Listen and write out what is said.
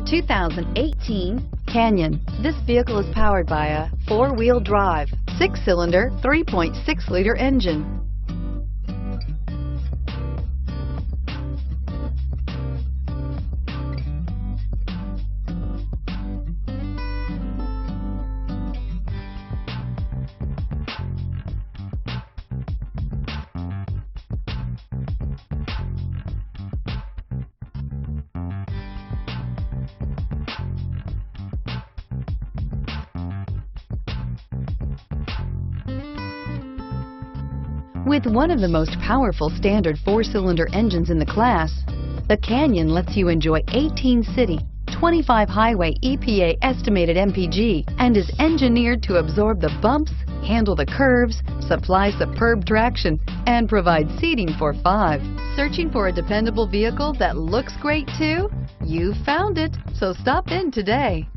2018 Canyon. This vehicle is powered by a four-wheel drive, six-cylinder, 3.6-liter engine. With one of the most powerful standard four-cylinder engines in the class, the Canyon lets you enjoy 18 city, 25 highway EPA estimated MPG and is engineered to absorb the bumps, handle the curves, supply superb traction, and provide seating for 5. Searching for a dependable vehicle that looks great too? You found it, so stop in today.